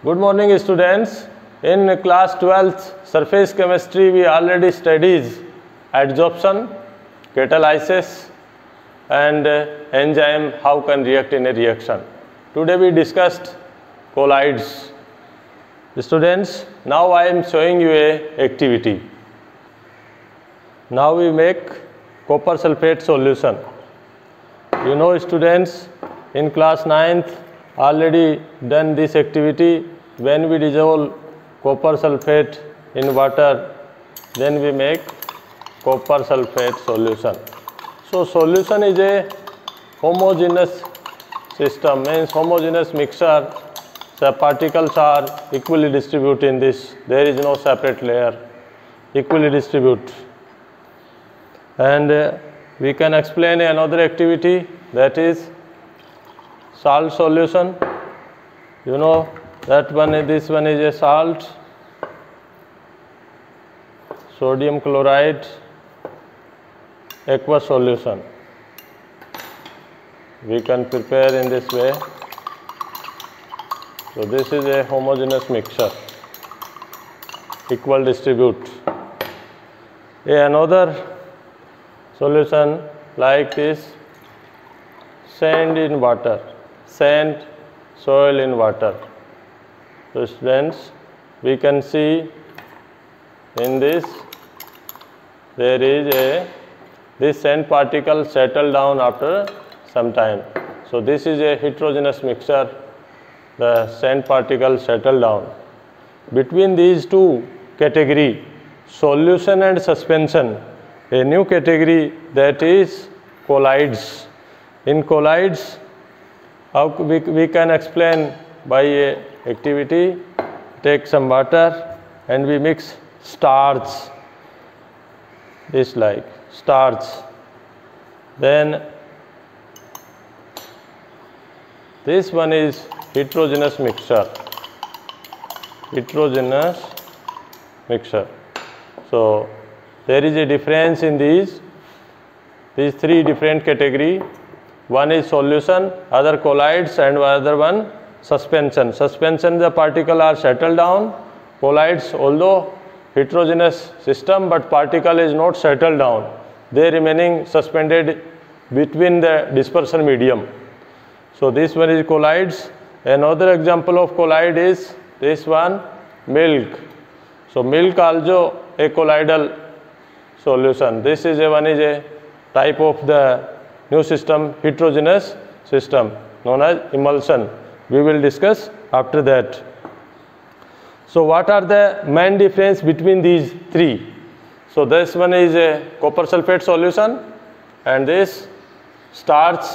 Good morning, students. In class 12th surface chemistry, we already studied adsorption, catalysis, and enzyme how can react in a reaction. Today we discussed colloids. Students, now I am showing you a activity. Now we make copper sulfate solution. You know, students, in class 9th already done this activity. When we dissolve copper sulfate in water, then we make copper sulfate solution. So solution is a homogeneous system, means homogeneous mixture. The particles are equally distributed in this. There is no separate layer, equally distributed. And we can explain another activity, that is salt solution. You know that one, this one is a salt, sodium chloride, aqueous solution. We can prepare in this way. So this is a homogeneous mixture, equal distribute. Another solution like this, sand in water, sand, soil in water. So students, we can see in this, there is this sand particle settle down after some time. So this is a heterogeneous mixture. The sand particles settle down. Between these two categories, solution and suspension, a new category, that is colloids. In colloids, how we can explain by a activity. Take some water and we mix starch, this like starch. Then this one is heterogeneous mixture, heterogeneous mixture. So there is a difference in these three different categories. One is solution, other colloids, and other one suspension. Suspension, the particle are settled down. Colloids, although heterogeneous system, but particle is not settled down. They remaining suspended between the dispersion medium. So this one is colloids. Another example of colloid is this one, milk. So milk also a colloidal solution. This is one is a type of the new system, heterogeneous system, known as emulsion. We will discuss after that. So what are the main difference between these three? So this one is a copper sulfate solution, and this starch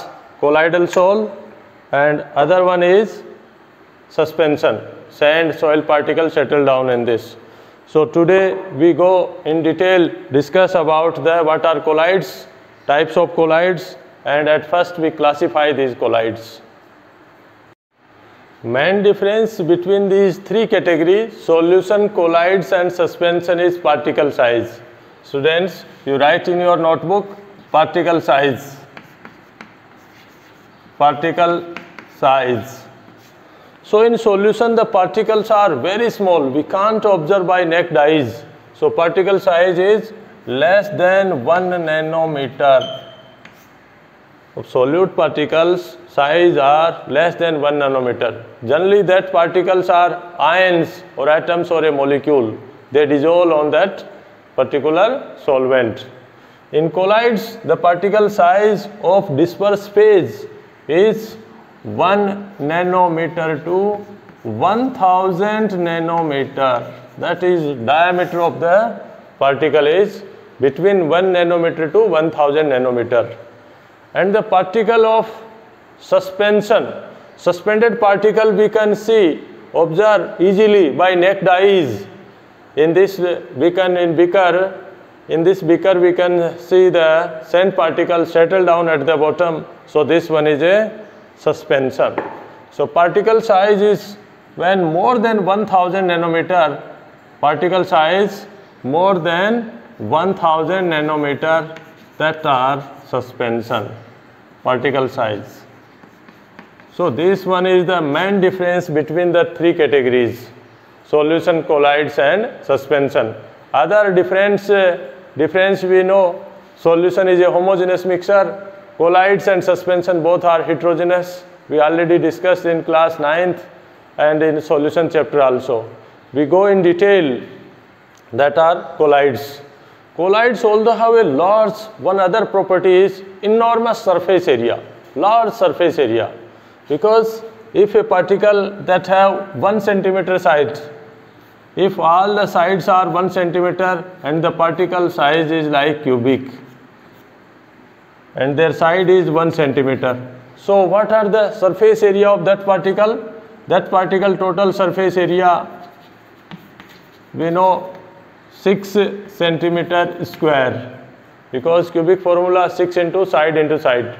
colloidal sol, and other one is suspension, sand soil particles settle down in this. So today we go in detail discuss about the what are colloids, types of colloids, and at first we classify these colloids. Main difference between these three categories, solution, colloids, and suspension, is particle size. Students, you write in your notebook particle size. Particle size. So in solution the particles are very small, we can't observe by naked eyes. So particle size is less than 1 nanometer. Solute particles size are less than 1 nanometer. Generally that particles are ions or atoms or a molecule. They dissolve on that particular solvent. In colloids, the particle size of dispersed phase is 1 nanometer to 1000 nanometer. That is diameter of the particle is between 1 nanometer to 1000 nanometer. And the particle of suspension, suspended particle we can see, observe easily by naked eyes. In this beaker we can see the sand particle settle down at the bottom. So this one is a suspension. So particle size is when more than 1000 nanometer, particle size more than 1000 nanometer, that are suspension particle size. So this one is the main difference between the three categories: solution, colloids and suspension. Other difference we know, solution is a homogeneous mixture, colloids and suspension both are heterogeneous. We already discussed in class 9th and in solution chapter also. We go in detail that are colloids. Colloids also have a large, one other property is enormous surface area, large surface area. Because if a particle that have 1 centimeter size, if all the sides are 1 centimeter and the particle size is like cubic and their side is 1 centimeter. So what are the surface area of that particle? That particle total surface area we know 6 centimeter square, because cubic formula 6 into side.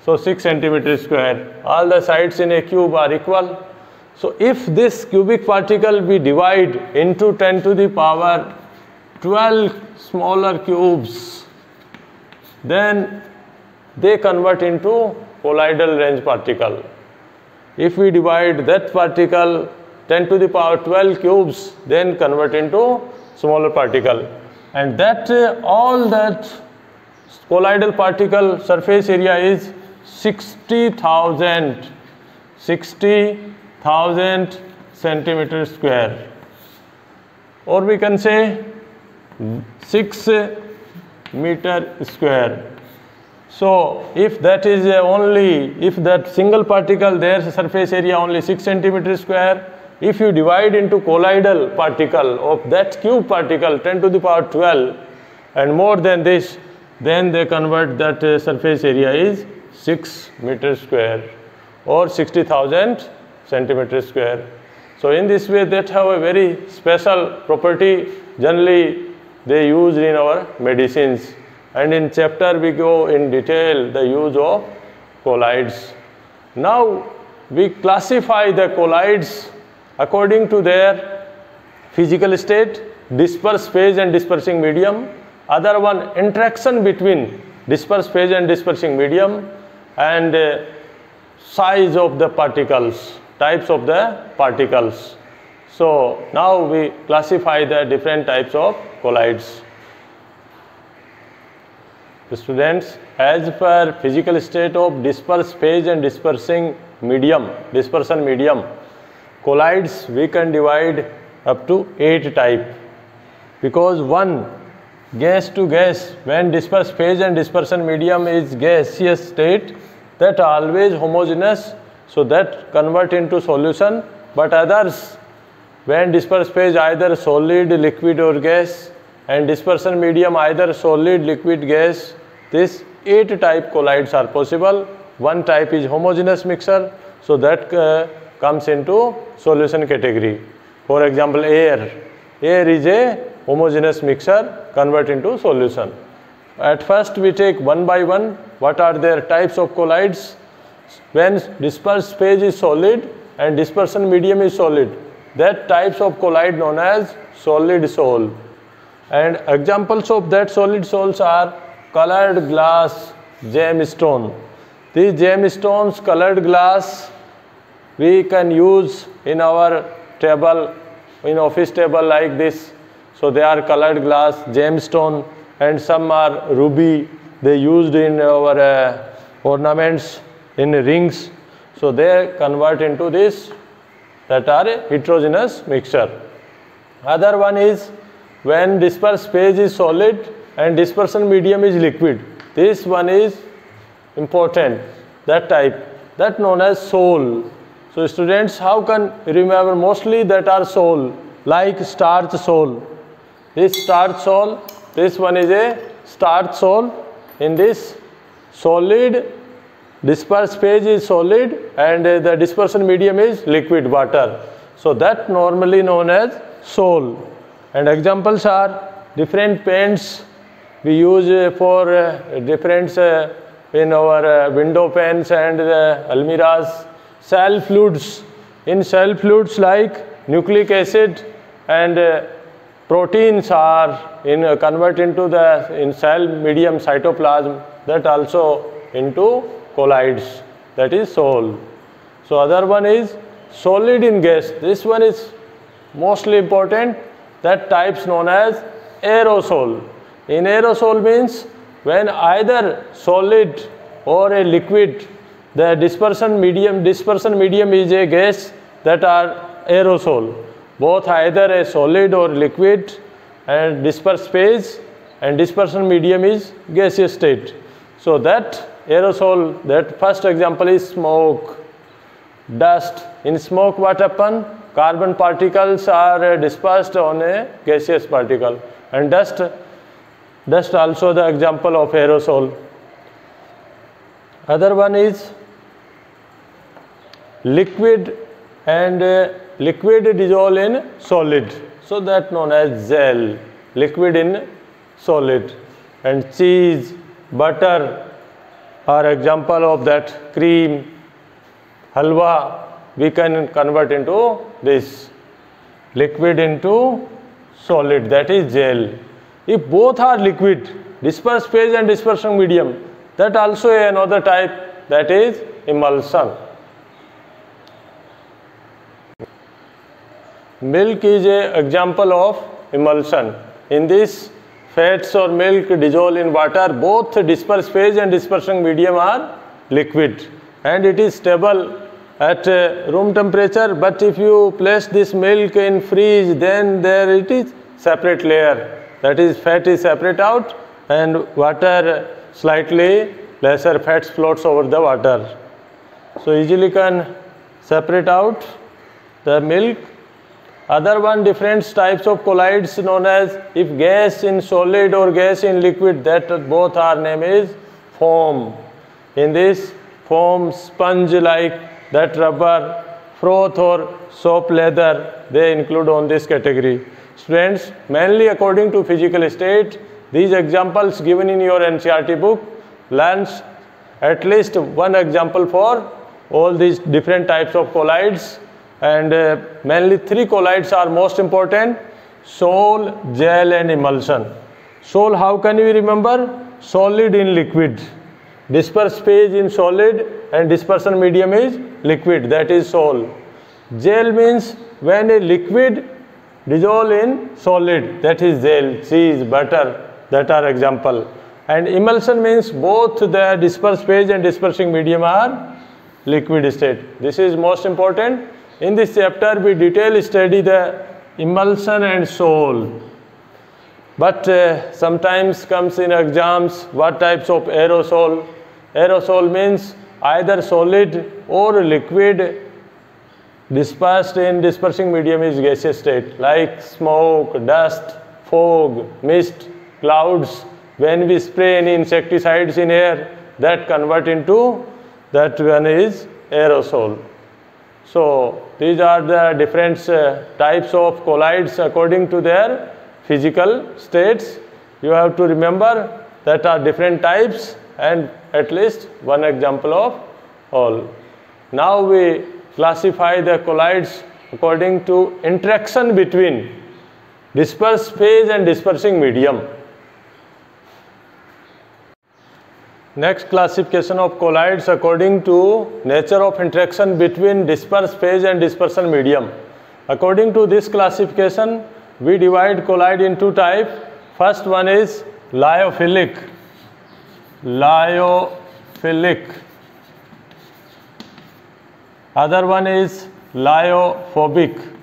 So 6 centimeter square. All the sides in a cube are equal. So if this cubic particle we divide into 10 to the power 12 smaller cubes, then they convert into colloidal range particle. If we divide that particle 10 to the power 12 cubes, then convert into smaller particle. And that all that colloidal particle surface area is 60,000 centimeter square, or we can say 6 meter square. So if that is if that single particle, their surface area only 6 centimeter square, if you divide into colloidal particle of that cube particle 10 to the power 12 and more than this, then they convert that surface area is 6 meter square or 60,000 centimeter square. So in this way that have a very special property. Generally they use in our medicines, and in chapter we go in detail the use of colloids. Now we classify the colloids according to their physical state, dispersed phase and dispersing medium. Other one, interaction between dispersed phase and dispersing medium, and size of the particles, types of the particles. So now we classify the different types of colloids. Students, as per physical state of dispersed phase and dispersion medium, colloids we can divide up to 8 type, because one, gas to gas, when dispersed phase and dispersion medium is gaseous state, that always homogeneous, so that convert into solution. But others, when dispersed phase either solid, liquid or gas, and dispersion medium either solid, liquid, gas, this 8 type colloids are possible. One type is homogeneous mixture, so that comes into solution category. For example, air is a homogeneous mixture, convert into solution. At first we take one by one what are their types of colloids. When dispersed phase is solid and dispersion medium is solid, that types of colloid known as solid sol. And examples of that solid sols are colored glass, gemstone. These gemstones, colored glass, we can use in our table, in office table like this. So they are colored glass, gemstone, and some are ruby. They used in our ornaments, in rings. So they convert into this, that are a heterogeneous mixture. Other one is when dispersed phase is solid and dispersion medium is liquid. This one is important, that type, that known as sol. So students, how can remember? Mostly that are sol, like starch sol. This starch sol, this one is a starch sol. In this solid, dispersed phase is solid and the dispersion medium is liquid water. So that normally known as sol. And examples are different paints we use for different in our window panes and almirahs. Cell fluids, in cell fluids like nucleic acid and proteins are convert into the in cell medium cytoplasm, that also into colloids, that is sol. So other one is solid in gas. This one is mostly important. That types known as aerosol. In aerosol means when either solid or a liquid, the dispersion medium is a gas, that are aerosol. Both either a solid or liquid, and dispersed phase and dispersion medium is gaseous state. So that aerosol, that first example is smoke, dust. In smoke what happen? Carbon particles are dispersed on a gaseous particle, and dust also the example of aerosol. Other one is liquid, and liquid dissolve in solid, so that known as gel, liquid in solid. And cheese, butter are example of that. Cream, halwa, we can convert into this liquid into solid, that is gel. If both are liquid, dispersed phase and dispersion medium, that also another type, that is emulsion. Milk is an example of emulsion. In this, fats or milk dissolve in water. Both dispersed phase and dispersion medium are liquid, and it is stable at room temperature. But if you place this milk in fridge, then there it is separate layer. That is, fat is separate out, and water, slightly lesser fats floats over the water. So easily can separate out the milk. Other one, different types of colloids known as, if gas in solid or gas in liquid, that both are name is foam. In this, foam, sponge like that, rubber, froth or soap leather, they include on this category. Students, mainly according to physical state, these examples given in your NCERT book, learns at least one example for all these different types of colloids, and mainly three colloids are most important: sol, gel and emulsion. Sol, how can we remember? Solid in liquid, dispersed phase in solid, and dispersion medium is liquid, that is sol. Gel means when a liquid dissolve in solid, that is gel. Cheese, butter, that are example. And emulsion means both the dispersed phase and dispersing medium are liquid state. This is most important. In this chapter, we detail study the emulsion and sol. But sometimes comes in exams, what types of aerosol? Aerosol means either solid or liquid dispersed in dispersing medium is gaseous state, like smoke, dust, fog, mist, clouds. When we spray any insecticides in air, that convert into, that one is aerosol. So these are the different types of colloids according to their physical states. You have to remember that are different types and at least one example of all. Now we classify the colloids according to interaction between dispersed phase and dispersing medium. Next, classification of colloids according to nature of interaction between dispersed phase and dispersion medium. According to this classification, we divide colloid into types. First one is lyophilic. Lyophilic. Other one is lyophobic.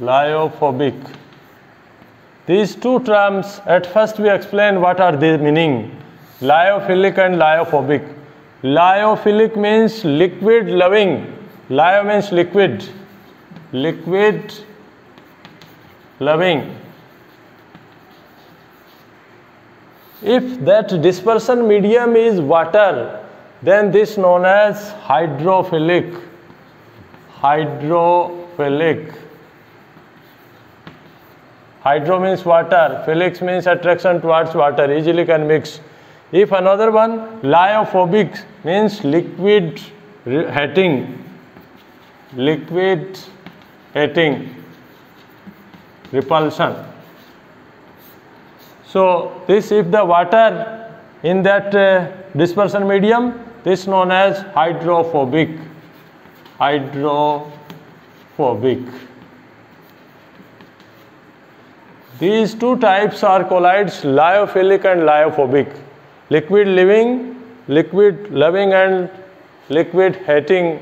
Lyophobic. These two terms, at first we explain what are their meaning. Lyophilic and lyophobic. Lyophilic means liquid loving. Lyo means liquid. Liquid loving. If that dispersion medium is water, then this known as hydrophilic. Hydrophilic. Hydro means water, philic means attraction towards water, easily can mix. If another one, lyophobic means liquid hating. Liquid hating. Repulsion. So this, if the water in that dispersion medium, This known as hydrophobic. Hydrophobic. These two types are colloids, lyophilic and lyophobic. Liquid loving and liquid hating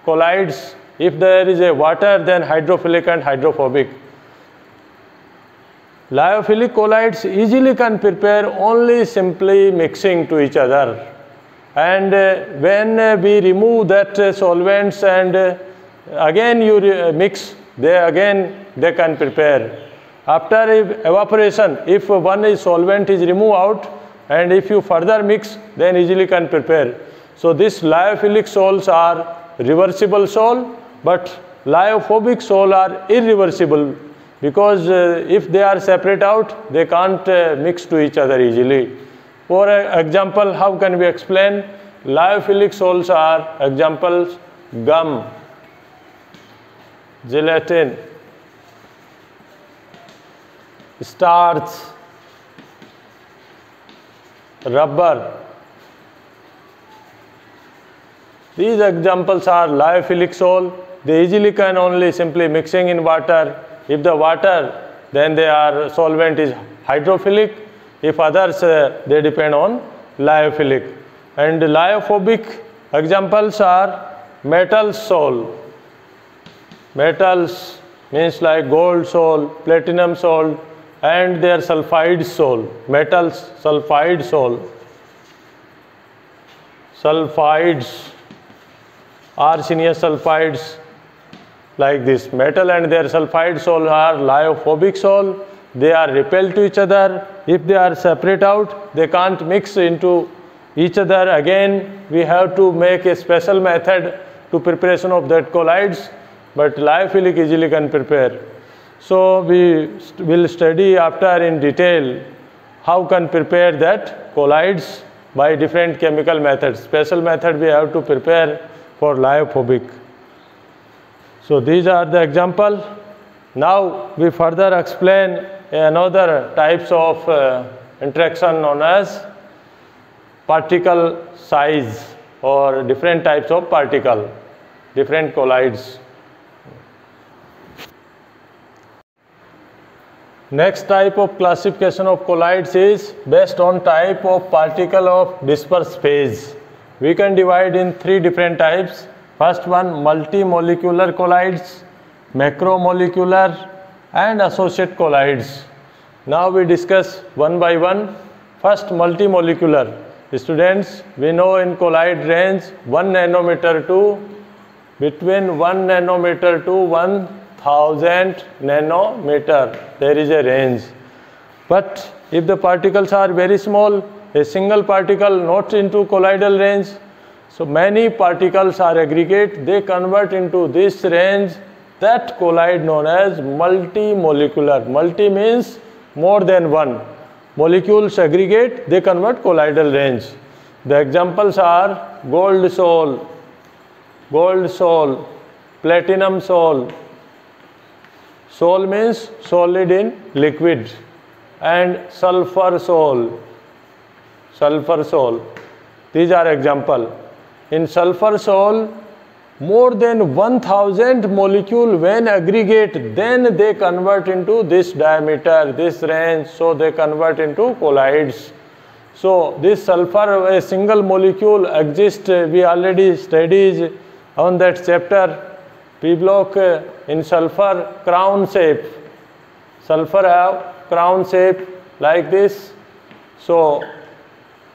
colloids. If there is a water, then hydrophilic and hydrophobic. Lyophilic colloids easily can prepare only simply mixing to each other. And when we remove that solvents and again you mix, they can prepare. After evaporation, if one solvent is removed out and if you further mix, then easily can prepare. So these lyophilic salts are reversible salt, but lyophobic salts are irreversible because if they are separate out, they can't mix to each other easily. For example, how can we explain? Lyophilic salts are examples: gum, gelatin, starch, rubber. These examples are lyophilic salt. They easily can only simply mixing in water. If the water, then their solvent is hydrophilic. If others, they depend on lyophilic. And lyophobic examples are metal salt. Metals means like gold salt, platinum salt, and their sulfide salt. Metals, sulfide salt. Sulfides, arsenious sulfides, like this. Metal and their sulfide salt are lyophobic salt. They are repelled to each other. If they are separate out, they can't mix into each other. Again, we have to make a special method to preparation of that colloids, but lyophilic easily can prepare. So we will study after in detail how can prepare that colloids by different chemical methods. Special method we have to prepare for lyophobic. So these are the example. Now we further explain another types of interaction known as particle size, or different types of particle, different colloids. Next type of classification of colloids is based on type of particle of dispersed phase. We can divide in three different types. First one, multimolecular colloids, macromolecular, and associate colloids. Now we discuss one by one. First, multimolecular. Students, we know in colloid range 1 nanometer to between 1 nanometer to 1000 nanometer. There is a range. But if the particles are very small, a single particle not into colloidal range, so many particles are aggregate, they convert into this range, that colloid known as multimolecular. Multi means more than one. Molecules aggregate, they convert colloidal range. The examples are gold salt, platinum salt. Salt means solid in liquid, and sulfur salt. These are example. In sulfur salt, more than 1000 molecule when aggregate, then they convert into this diameter, this range, so they convert into colloids. So this sulfur, a single molecule exists, we already studied on that chapter, P block. In sulfur crown shape, sulfur have crown shape like this. So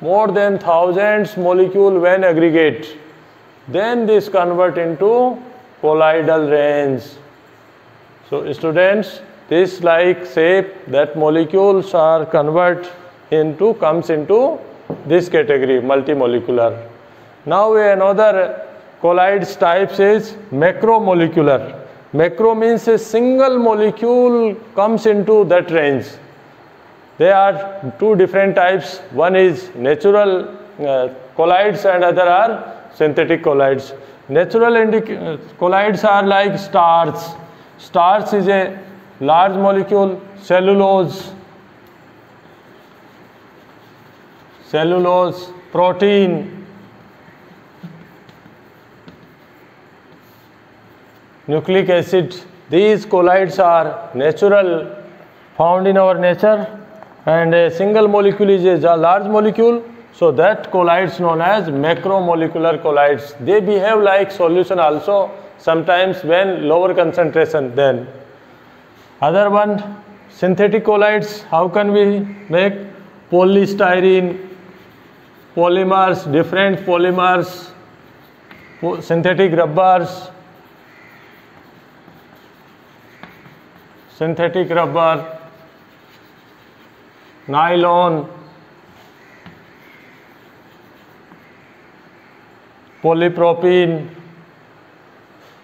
more than thousands molecule when aggregate, then this convert into colloidal range. So students, this like shape that molecules are comes into this category, multimolecular. Now another colloids types is macromolecular. Macro means a single molecule comes into that range. There are two different types. One is natural colloids and other are synthetic colloids. Natural colloids are like starch. Starch is a large molecule. Cellulose, protein, nucleic acid. These colloids are natural, found in our nature, and a single molecule is a large molecule, so that colloids known as macromolecular colloids. They behave like solution also, sometimes when lower concentration than. Other one, synthetic colloids. How can we make? Polystyrene, polymers, different polymers, synthetic rubbers, synthetic rubber, nylon, polypropylene,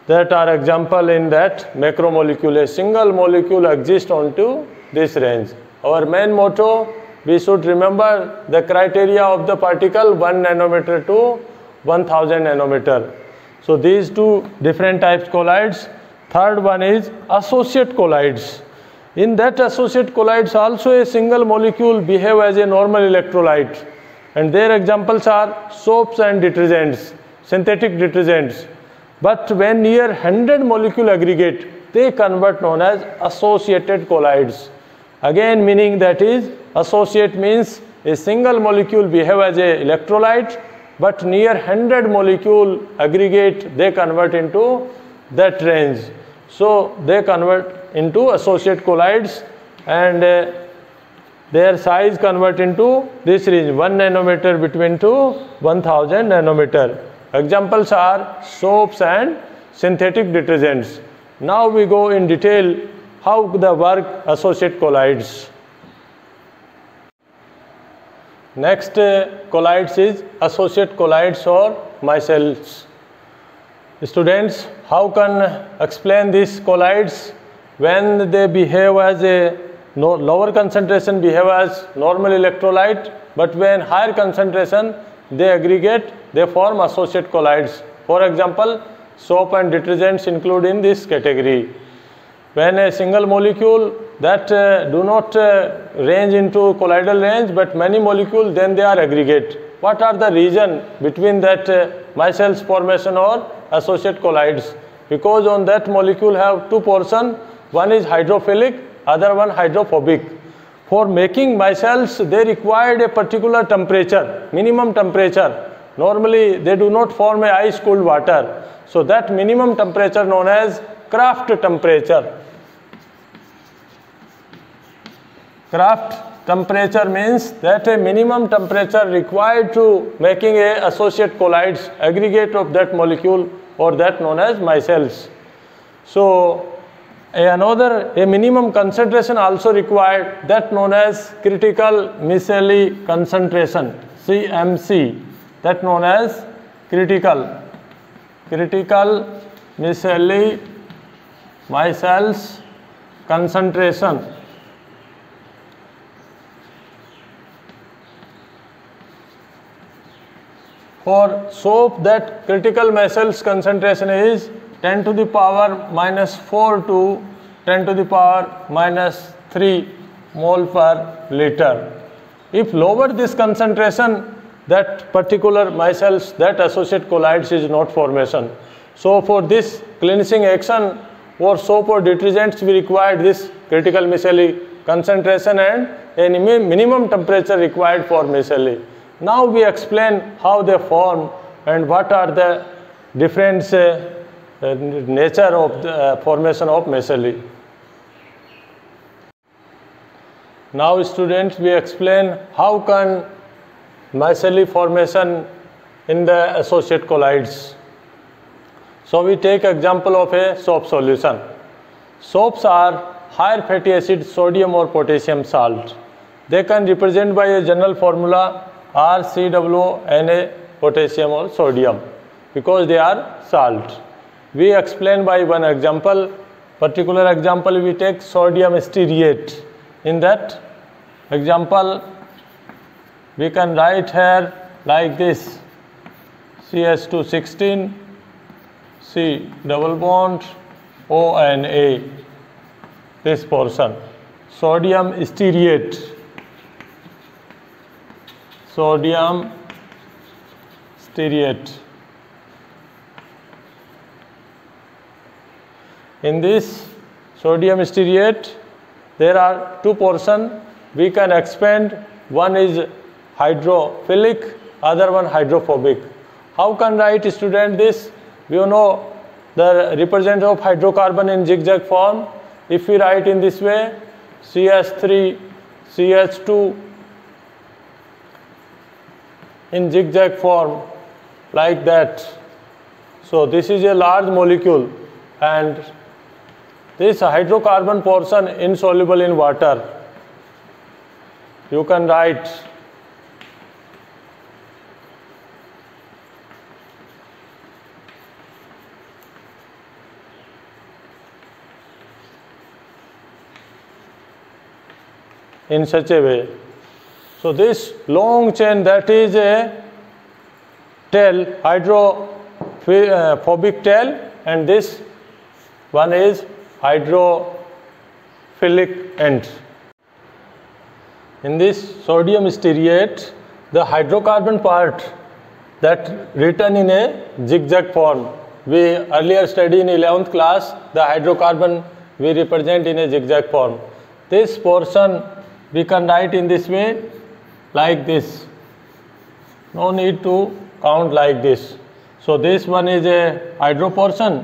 that are example in that macromolecule. A single molecule exists onto this range. Our main motto, we should remember the criteria of the particle 1 nanometer to 1000 nanometer. So these two different types colloids. Third one is associate colloids. In that associate colloids also a single molecule behave as a normal electrolyte, and their examples are soaps and detergents, synthetic detergents. But when near 100 molecule aggregate, they convert known as associated colloids. Again, meaning that is associate means a single molecule behave as a electrolyte, but near 100 molecule aggregate they convert into that range. So they convert into associate colloids, and their size convert into this range 1 nanometer between to 1000 nanometer. Examples are soaps and synthetic detergents. Now we go in detail how the work associate colloids. Next colloids is associate colloids or micelles. Students, how can explain these colloids? When they behave as a lower concentration behave as normal electrolyte, but when higher concentration they aggregate, they form associate colloids. For example, soap and detergents include in this category. When a single molecule that do not range into colloidal range, but many molecules, then they are aggregate. What are the reason between that micelles formation or associate colloids? Because on that molecule have two portion, one is hydrophilic, other one hydrophobic. For making micelles, they required a particular temperature, minimum temperature. Normally, they do not form a ice cooled water. So that minimum temperature known as Kraft temperature. Kraft temperature means that a minimum temperature required to making a associate colloids, aggregate of that molecule, or that known as micelles. So a minimum concentration also required, that known as critical micelle concentration, CMC, that known as critical micelles concentration. For soap, that critical micelles concentration is 10 to the power minus 4 to 10 to the power minus 3 mole per liter. If lower this concentration, that particular micelles, that associate colloids is not formation. So for this cleansing action for soap or detergents, we require this critical micelle concentration and a minimum temperature required for micelle. Now we explain how they form and what are the different nature of the formation of micelle. Now students, we explain how can micelle formation in the associate colloids. So we take example of a soap solution. Soaps are higher fatty acid sodium or potassium salt. They can represent by a general formula RCOO, potassium or sodium, because they are salt. We explain by one example. Particular example we take sodium stearate. In that example, we can write here like this: CH216, C double bond, O and A. This portion, sodium stearate. Sodium stearate. In this sodium stearate, there are two portions. We can expand. One is hydrophilic, other one hydrophobic. How can write, student, this? You know the representative of hydrocarbon in zigzag form. If we write in this way, CH3, CH2 in zigzag form, like that. So this is a large molecule, and this hydrocarbon portion insoluble in water. You can write in such a way. So this long chain, that is a tail, hydrophobic tail, and this one is hydrophilic end. In this sodium stearate, the hydrocarbon part that written in a zigzag form. We earlier studied in 11th class, the hydrocarbon we represent in a zigzag form. This portion we can write in this way, like this. No need to count like this. So this one is a hydro portion,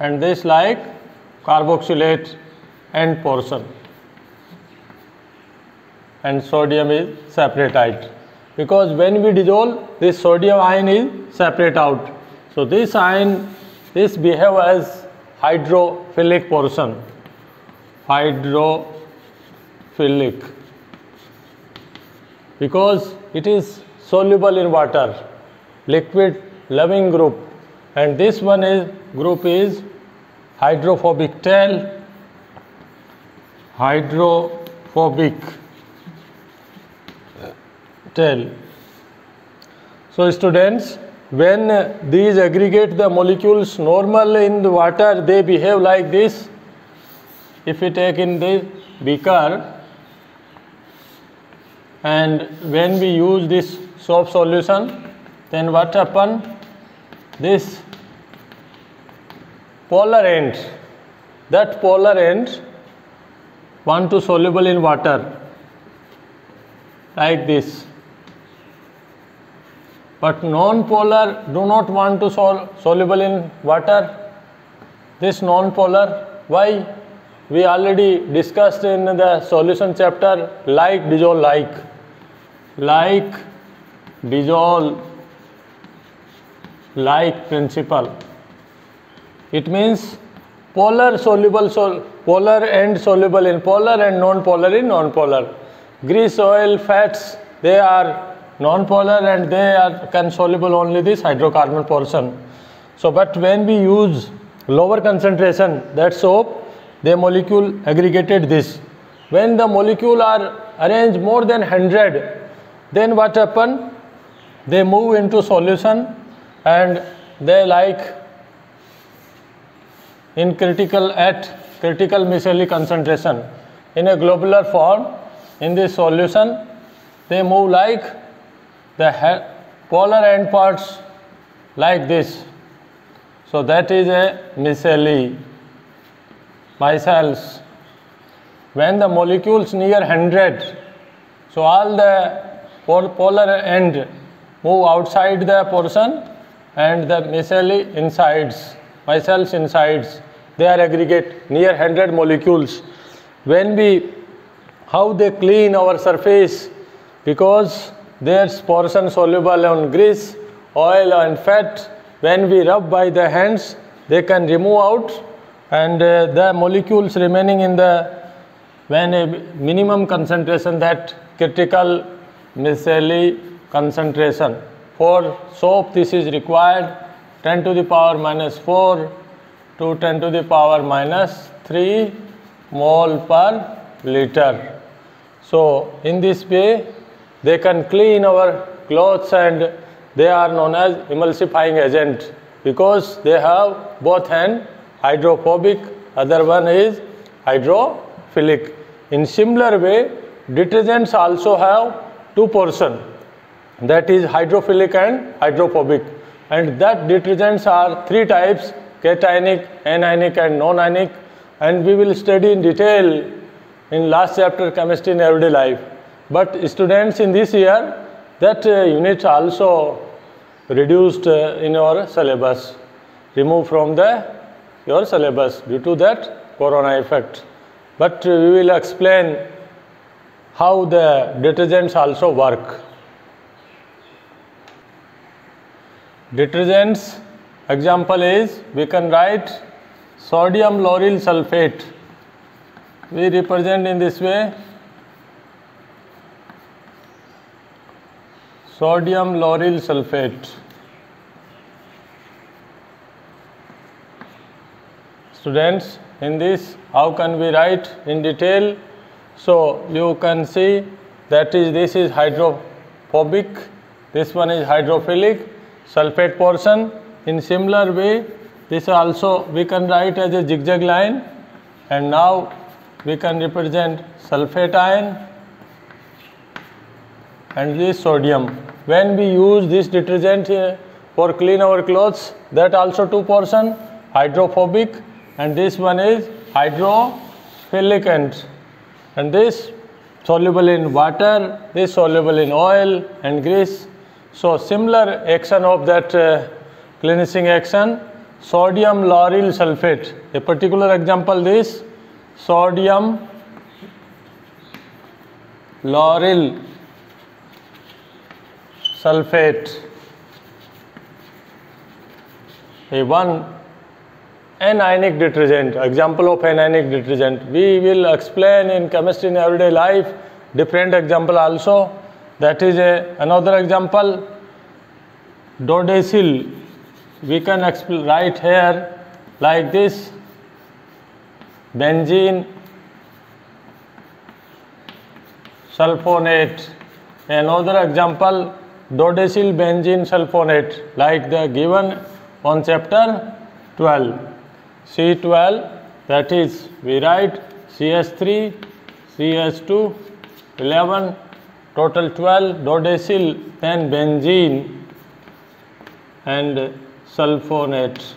and this like carboxylate end portion, and sodium is separate, because when we dissolve, this sodium ion is separate out. So this ion, this behave as hydrophilic portion, hydrophilic, because it is soluble in water, liquid loving group, and this one is group is hydrophobic tail, hydrophobic tail. So students, when these aggregate the molecules normal in the water, they behave like this. If we take in this beaker, and when we use this soap solution, then what happen? This polar end, that polar end want to soluble in water, like this. But non-polar do not want to soluble in water. This non-polar, why? We already discussed in the solution chapter, like dissolve like dissolve like principle. It means polar soluble, polar end soluble in polar, and non-polar in non-polar. Grease, oil, fats, they are non-polar, and they can soluble only this hydrocarbon portion. So but when we use lower concentration, that soap, the molecule aggregated this. When the molecule are arranged more than 100, then what happen? They move into solution, and they like in critical micellary concentration in a globular form. In this solution, they move like the polar end parts, like this. So that is a micelles. When the molecules near 100, so all the polar end move outside the portion, and the micelles insides, they are aggregate near 100 molecules. How they clean our surface? Because there's portion soluble on grease, oil and fat. When we rub by the hands, they can remove out, and the molecules remaining in the, when a minimum concentration, that critical micellary concentration. For soap, this is required 10 to the power minus 4 to 10 to the power minus 3 mole per liter. So in this way, they can clean our clothes, and they are known as emulsifying agent, because they have both hand hydrophobic, other one is hydrophilic. In similar way, detergents also have two portions, that is hydrophilic and hydrophobic, and that detergents are three types: cationic, anionic and non-ionic, and we will study in detail in last chapter chemistry in everyday life. But students, in this year that unit also reduced in your syllabus, removed from your syllabus due to that corona effect. But we will explain how the detergents also work. Detergents, example is, we can write sodium lauryl sulfate. We represent in this way, sodium lauryl sulfate. Students, in this, how can we write in detail? So you can see that this is hydrophobic, this one is hydrophilic, sulfate portion. In similar way, this also we can write as a zigzag line, and now we can represent sulfate ion and this sodium. When we use this detergent for clean our clothes, that also two portion, hydrophobic, and this one is hydrophilic, and this soluble in water, this soluble in oil and grease. So similar action of that cleansing action, sodium lauryl sulfate. A particular example, this sodium lauryl sulfate, a one anionic detergent, example of anionic detergent. We will explain in chemistry in everyday life different example also. That is another example, dodecyl. We can write here like this, benzene sulfonate. Another example, dodecyl benzene sulfonate, like the given on chapter 12. C12, that is we write CS3, CS2, 11, total 12, dodecyl, then benzene and sulfonate.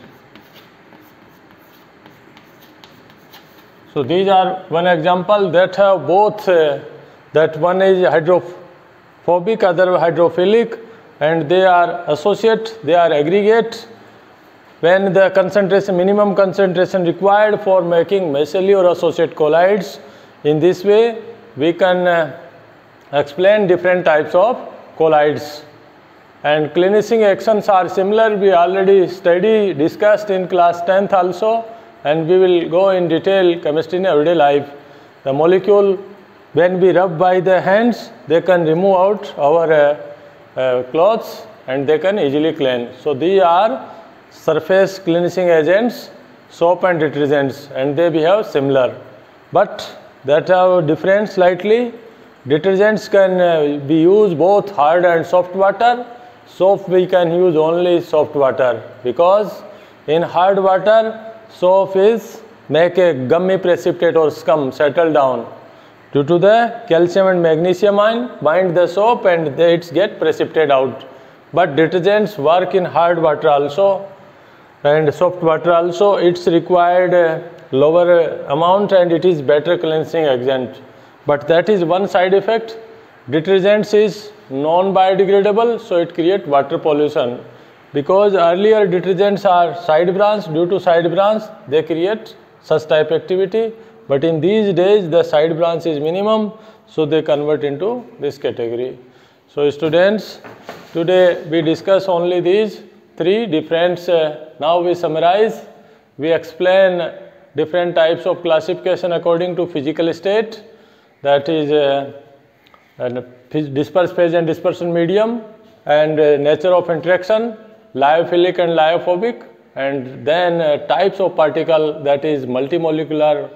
So these are one example that have both, that one is hydrophobic, other hydrophilic, and they are associate, they are aggregate. When the concentration, minimum concentration required for making micelle or associate colloids, in this way we can explain different types of colloids. And cleansing actions are similar, we already discussed in class 10th also, and we will go in detail chemistry in everyday life. The molecule, when we rub by the hands, they can remove out our clothes and they can easily clean. So these are surface cleansing agents, soap and detergents, and they behave similar, but that have different slightly. Detergents can be used both hard and soft water. Soap we can use only soft water, because in hard water soap is make a gummy precipitate or scum settle down. Due to the calcium and magnesium ion bind the soap and it get precipitated out. But detergents work in hard water also and soft water also. It's required lower amount and it is better cleansing agent. But that is one side effect. Detergents is non-biodegradable, so it creates water pollution. Because earlier detergents are side branch, due to side branch they create such type activity. But in these days the side branch is minimum, so they convert into this category. So students, today we discuss only these three different, now we summarize, we explain different types of classification according to physical state, that is dispersed phase and dispersion medium, and nature of interaction, lyophilic and lyophobic, and then types of particle, that is multimolecular,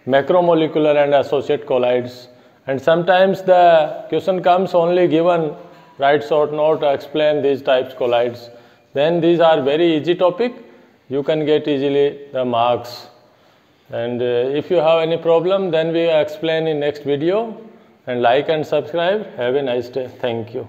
macromolecular and associate colloids. And sometimes the question comes only given, write short note, explain these types colloids. Then these are very easy topic, you can get easily the marks. And if you have any problem, then we explain in next video. And like and subscribe. Have a nice day. Thank you.